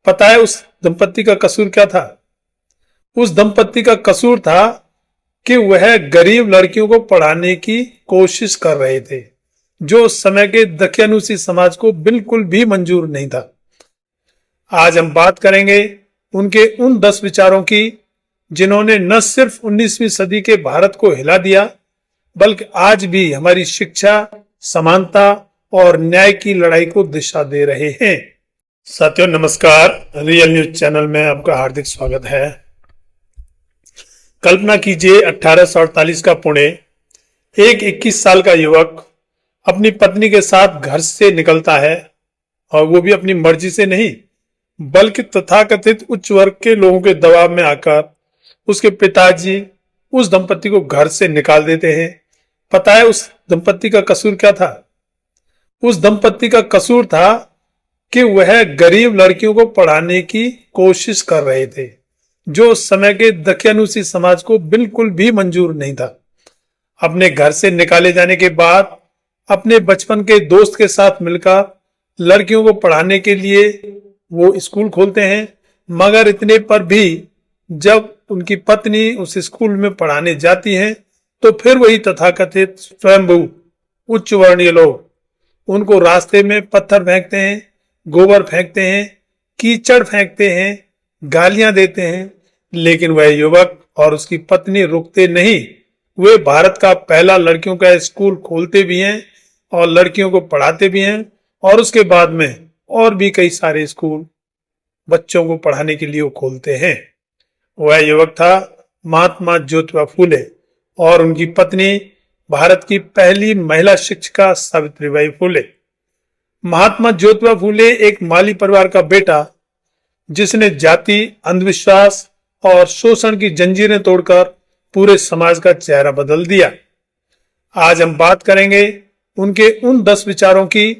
पता है उस दंपत्ति का कसूर क्या था? उस दंपत्ति का कसूर था कि वह गरीब लड़कियों को पढ़ाने की कोशिश कर रहे थे, जो उस समय के दकियानूसी समाज को बिल्कुल भी मंजूर नहीं था। आज हम बात करेंगे उनके उन 10 विचारों की, जिन्होंने न सिर्फ 19वीं सदी के भारत को हिला दिया, बल्कि आज भी हमारी शिक्षा, समानता और न्याय की लड़ाई को दिशा दे रहे हैं। साथियों नमस्कार, रियल न्यूज चैनल में आपका हार्दिक स्वागत है। कल्पना कीजिए 1848 का पुणे, एक 21 साल का युवक अपनी पत्नी के साथ घर से निकलता है, और वो भी अपनी मर्जी से नहीं, बल्कि तथाकथित उच्च वर्ग के लोगों के दबाव में आकर उसके पिताजी उस दंपत्ति को घर से निकाल देते हैं। पता है उस दंपत्ति का कसूर क्या था? उस दंपत्ति का कसूर था कि वह गरीब लड़कियों को पढ़ाने की कोशिश कर रहे थे, जो उस समय के दकियानूसी समाज को बिल्कुल भी मंजूर नहीं था। अपने घर से निकाले जाने के बाद अपने बचपन के दोस्त के साथ मिलकर लड़कियों को पढ़ाने के लिए वो स्कूल खोलते हैं, मगर इतने पर भी जब उनकी पत्नी उस स्कूल में पढ़ाने जाती हैं, तो फिर वही तथाकथित स्वयंभू उच्च वर्णीय लोग उनको रास्ते में पत्थर फेंकते हैं, गोबर फेंकते हैं, कीचड़ फेंकते हैं, गालियां देते हैं। लेकिन वह युवक और उसकी पत्नी रुकते नहीं। वे भारत का पहला लड़कियों का स्कूल खोलते भी हैं और लड़कियों को पढ़ाते भी हैं, और उसके बाद में और भी कई सारे स्कूल बच्चों को पढ़ाने के लिए वो खोलते हैं। वह युवक था महात्मा ज्योतिबा फूले, और उनकी पत्नी भारत की पहली महिला शिक्षिका सावित्रीबाई फूले। महात्मा ज्योतिबा फूले एक माली परिवार का बेटा, जिसने जाति, अंधविश्वास और शोषण की जंजीरें तोड़कर पूरे समाज का चेहरा बदल दिया। आज हम बात करेंगे उनके उन 10 विचारों की,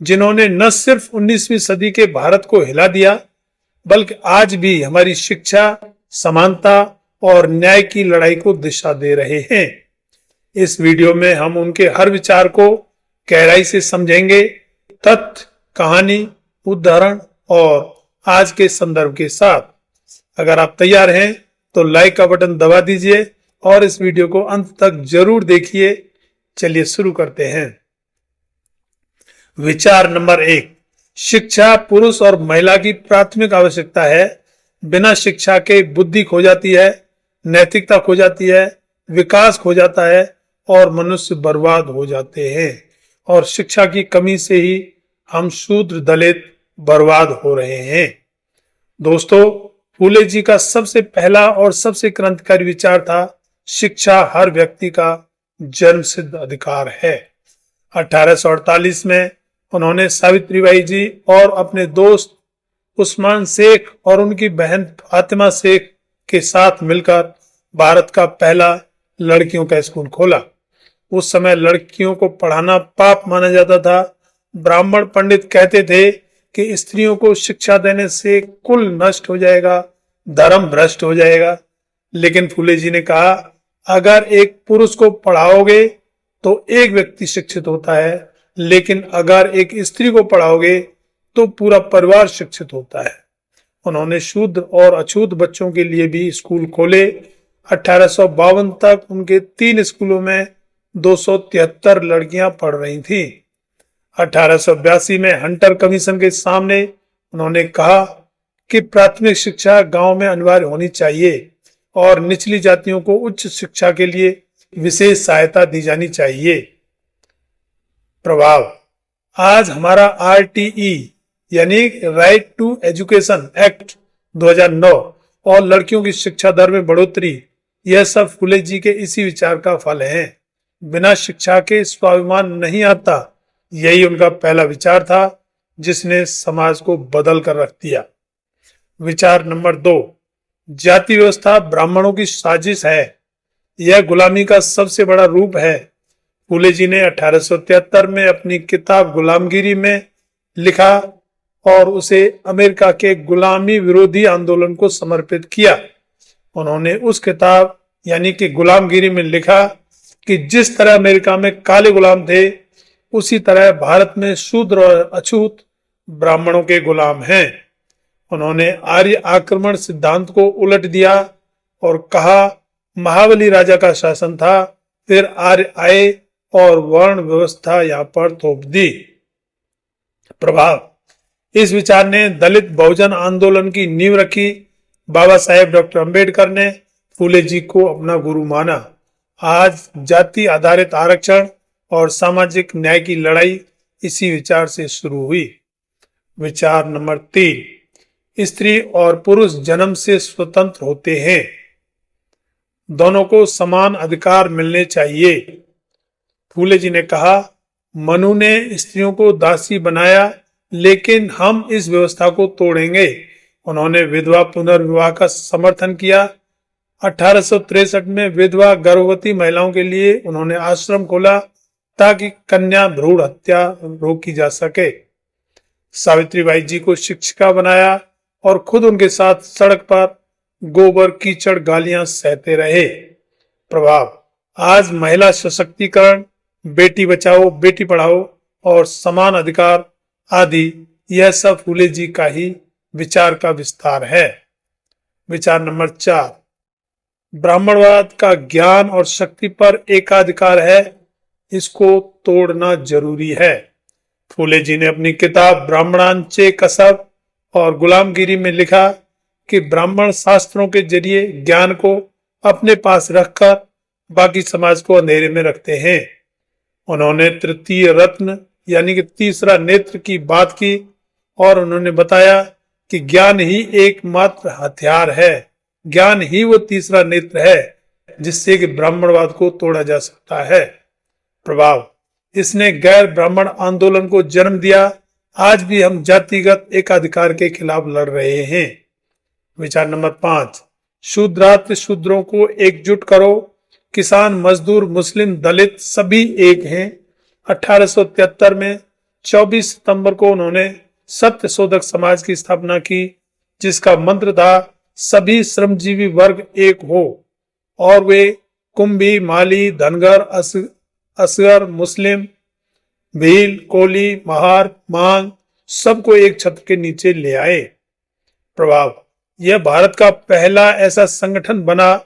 जिन्होंने न सिर्फ 19वीं सदी के भारत को हिला दिया, बल्कि आज भी हमारी शिक्षा, समानता और न्याय की लड़ाई को दिशा दे रहे हैं। इस वीडियो में हम उनके हर विचार को गहराई से समझेंगे, तथ्य, कहानी, उदाहरण और आज के संदर्भ के साथ। अगर आप तैयार हैं तो लाइक का बटन दबा दीजिए और इस वीडियो को अंत तक जरूर देखिए। चलिए शुरू करते हैं। विचार नंबर 1, शिक्षा पुरुष और महिला की प्राथमिक आवश्यकता है। बिना शिक्षा के बुद्धि खो जाती है, नैतिकता खो जाती है, विकास खो जाता है और मनुष्य बर्बाद हो जाते हैं। और शिक्षा की कमी से ही हम शूद्र दलित बर्बाद हो रहे हैं। दोस्तों, फूले जी का सबसे पहला और सबसे क्रांतिकारी विचार था, शिक्षा हर व्यक्ति का जन्मसिद्ध अधिकार है। 1848 में उन्होंने सावित्रीबाई जी और अपने दोस्त उस्मान शेख और उनकी बहन फातिमा शेख के साथ मिलकर भारत का पहला लड़कियों का स्कूल खोला। उस समय लड़कियों को पढ़ाना पाप माना जाता था। ब्राह्मण पंडित कहते थे कि स्त्रियों को शिक्षा देने से कुल नष्ट हो जाएगा, धर्म भ्रष्ट हो जाएगा। लेकिन फूले जी ने कहा, अगर एक पुरुष को पढ़ाओगे तो एक व्यक्ति शिक्षित होता है, लेकिन अगर एक स्त्री को पढ़ाओगे तो पूरा परिवार शिक्षित होता है। उन्होंने शूद्र और अछूत बच्चों के लिए भी स्कूल खोले। 1852 तक उनके 3 स्कूलों में 273 लड़कियां पढ़ रही थीं। 1882 में हंटर कमीशन के सामने उन्होंने कहा कि प्राथमिक शिक्षा गांव में अनिवार्य होनी चाहिए और निचली जातियों को उच्च शिक्षा के लिए विशेष सहायता दी जानी चाहिए। प्रभाव, आज हमारा RTE यानी राइट टू एजुकेशन एक्ट 2009 और लड़कियों की शिक्षा दर में बढ़ोतरी, यह सब फूले जी के इसी विचार का फल है। बिना शिक्षा के स्वाभिमान नहीं आता, यही उनका पहला विचार था, जिसने समाज को बदल कर रख दिया। विचार नंबर 2, जाति व्यवस्था ब्राह्मणों की साजिश है। यह गुलामी का सबसे बड़ा रूप है। फूले जी ने 1873 में अपनी किताब गुलामगिरी में लिखा और उसे अमेरिका के गुलामी विरोधी आंदोलन को समर्पित किया। उन्होंने उस किताब यानी कि गुलामगिरी में लिखा कि जिस तरह अमेरिका में काले गुलाम थे, उसी तरह भारत में शूद्र और अछूत ब्राह्मणों के गुलाम हैं। उन्होंने आर्य आक्रमण सिद्धांत को उलट दिया और कहा महाबली राजा का शासन था, फिर आर्य आए और वर्ण व्यवस्था यहाँ पर थोप दी। प्रभाव। इस विचार ने दलित बहुजन आंदोलन की नींव रखी। बाबा साहेब डॉक्टर अंबेडकर ने फूले जी को अपना गुरु माना। आज जाति आधारित आरक्षण और सामाजिक न्याय की लड़ाई इसी विचार से शुरू हुई। विचार नंबर 3, स्त्री और पुरुष जन्म से स्वतंत्र होते हैं, दोनों को समान अधिकार मिलने चाहिए। फूले जी ने कहा, मनु ने स्त्रियों को दासी बनाया, लेकिन हम इस व्यवस्था को तोड़ेंगे। उन्होंने विधवा पुनर्विवाह का समर्थन किया। 1863 में विधवा गर्भवती महिलाओं के लिए उन्होंने आश्रम खोला ताकि कन्या भ्रूण हत्या रोकी जा सके। सावित्रीबाई जी को शिक्षिका बनाया और खुद उनके साथ सड़क पर गोबर कीचड़ गालियां सहते रहे। प्रभाव। आज महिला सशक्तिकरण, बेटी बचाओ बेटी पढ़ाओ और समान अधिकार आदि, यह सब फूले जी का ही विचार का विस्तार है। विचार नंबर 4, ब्राह्मणवाद का ज्ञान और शक्ति पर एकाधिकार है, इसको तोड़ना जरूरी है। फूले जी ने अपनी किताब ब्राह्मणांचे कसब और गुलामगिरी में लिखा कि ब्राह्मण शास्त्रों के जरिए ज्ञान को अपने पास रखकर बाकी समाज को अंधेरे में रखते हैं। उन्होंने तृतीय रत्न यानी कि तीसरा नेत्र की बात की और उन्होंने बताया कि ज्ञान ही एकमात्र हथियार है, ज्ञान ही वो तीसरा नेत्र है जिससे कि ब्राह्मणवाद को तोड़ा जा सकता है। प्रभाव। इसने गैर ब्राह्मण आंदोलन को जन्म दिया। आज भी हम जातिगत एकाधिकार के खिलाफ लड़ रहे हैं। विचार नंबर 5, शूद्राति शूद्रों को एकजुट करो, किसान मजदूर मुस्लिम दलित सभी एक हैं। 1873 में 24 सितंबर को उन्होंने सत्य शोधक समाज की स्थापना की, जिसका मंत्र था सभी श्रमजीवी वर्ग एक हो और वे कुंभी, माली, धनगर, असगर, मुस्लिम, भील, कोली, महार, मांग सबको एक छत्र के नीचे ले आए। प्रभाव। यह भारत का पहला ऐसा संगठन बना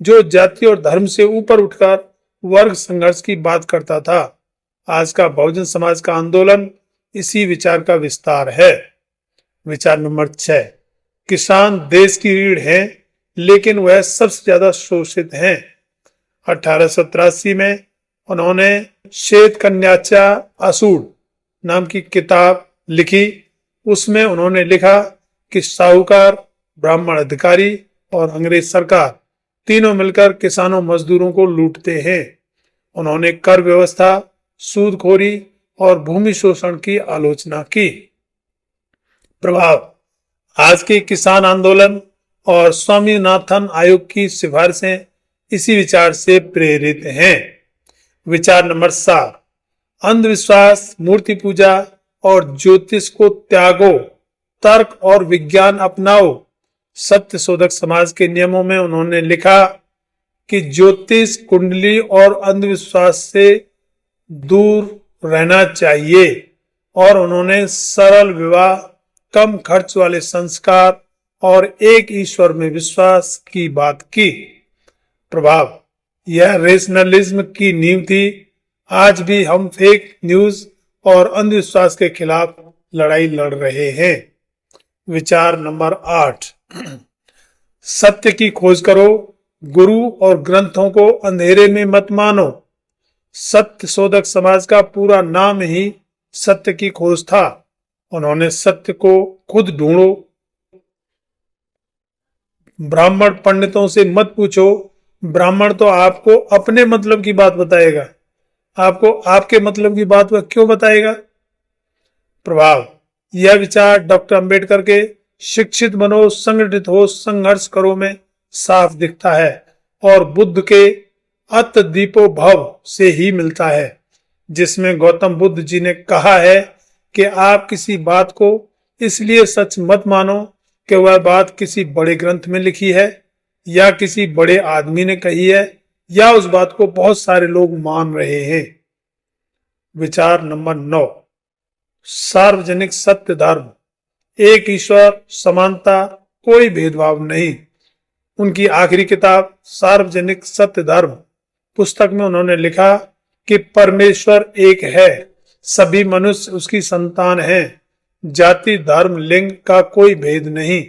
जो जाति और धर्म से ऊपर उठकर वर्ग संघर्ष की बात करता था। आज का बहुजन समाज का आंदोलन इसी विचार का विस्तार है। विचार नंबर 6, किसान देश की रीढ़ हैं, लेकिन वह सबसे ज्यादा शोषित हैं। 1883 में उन्होंने श्वेत कन्याचा आसूड नाम की किताब लिखी। उसमें उन्होंने लिखा कि साहूकार, ब्राह्मण अधिकारी और अंग्रेज सरकार तीनों मिलकर किसानों मजदूरों को लूटते हैं। उन्होंने कर व्यवस्था, सूदखोरी और भूमि शोषण की आलोचना की। प्रभाव। आज के किसान आंदोलन और स्वामीनाथन आयोग की सिफारिशें इसी विचार से प्रेरित हैं। विचार नंबर 7, अंधविश्वास, मूर्ति पूजा और ज्योतिष को त्यागो, तर्क और विज्ञान अपनाओ। सत्य शोधक समाज के नियमों में उन्होंने लिखा कि ज्योतिष, कुंडली और अंधविश्वास से दूर रहना चाहिए और उन्होंने सरल विवाह, कम खर्च वाले संस्कार और एक ईश्वर में विश्वास की बात की। प्रभाव। यह रेशनलिज्म की नींव थी। आज भी हम फेक न्यूज और अंधविश्वास के खिलाफ लड़ाई लड़ रहे हैं। विचार नंबर 8, सत्य की खोज करो, गुरु और ग्रंथों को अंधेरे में मत मानो। सत्य शोधक समाज का पूरा नाम ही सत्य की खोज था। उन्होंने सत्य को खुद ढूंढो, ब्राह्मण पंडितों से मत पूछो, ब्राह्मण तो आपको अपने मतलब की बात बताएगा, आपको आपके मतलब की बात वह क्यों बताएगा। प्रभाव। यह विचार डॉक्टर अंबेडकर के शिक्षित बनो, संगठित हो, संघर्ष करो में साफ दिखता है और बुद्ध के अत दीपो भव से ही मिलता है, जिसमें गौतम बुद्ध जी ने कहा है कि आप किसी बात को इसलिए सच मत मानो कि वह बात किसी बड़े ग्रंथ में लिखी है या किसी बड़े आदमी ने कही है या उस बात को बहुत सारे लोग मान रहे हैं। विचार नंबर 9, सार्वजनिक सत्य धर्म, एक ईश्वर, समानता, कोई भेदभाव नहीं। उनकी आखिरी किताब सार्वजनिक सत्य धर्म पुस्तक में उन्होंने लिखा कि परमेश्वर एक है, सभी मनुष्य उसकी संतान हैं, जाति, धर्म, लिंग का कोई भेद नहीं।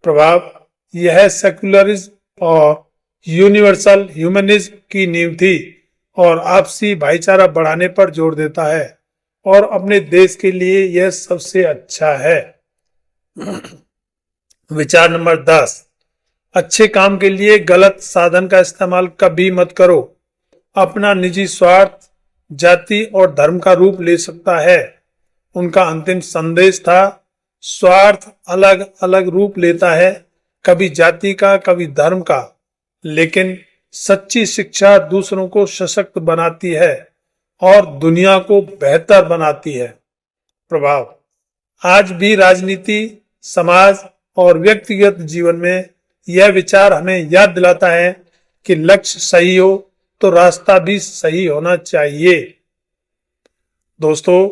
प्रभाव, यह सेकुलरिज्म और यूनिवर्सल ह्यूमनिज्म की नींव थी और आपसी भाईचारा बढ़ाने पर जोर देता है और अपने देश के लिए यह सबसे अच्छा है। विचार नंबर 10, अच्छे काम के लिए गलत साधन का इस्तेमाल कभी मत करो। अपना निजी स्वार्थ जाति और धर्म का रूप ले सकता है। उनका अंतिम संदेश था, स्वार्थ अलग अलग रूप लेता है, कभी जाति का, कभी धर्म का, लेकिन सच्ची शिक्षा दूसरों को सशक्त बनाती है और दुनिया को बेहतर बनाती है। प्रभाव, आज भी राजनीति, समाज और व्यक्तिगत जीवन में यह विचार हमें याद दिलाता है कि लक्ष्य सही हो तो रास्ता भी सही होना चाहिए। दोस्तों,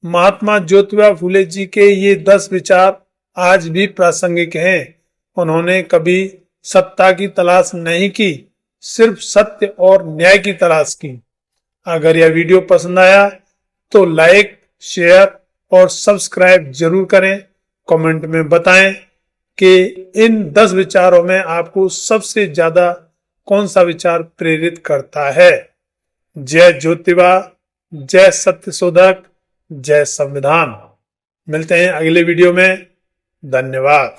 महात्मा ज्योतिबा फूले जी के ये 10 विचार आज भी प्रासंगिक हैं। उन्होंने कभी सत्ता की तलाश नहीं की, सिर्फ सत्य और न्याय की तलाश की। अगर यह वीडियो पसंद आया तो लाइक, शेयर और सब्सक्राइब जरूर करें। कमेंट में बताएं कि इन 10 विचारों में आपको सबसे ज्यादा कौन सा विचार प्रेरित करता है। जय ज्योतिबा, जय सत्य शोधक, जय संविधान। मिलते हैं अगले वीडियो में। धन्यवाद।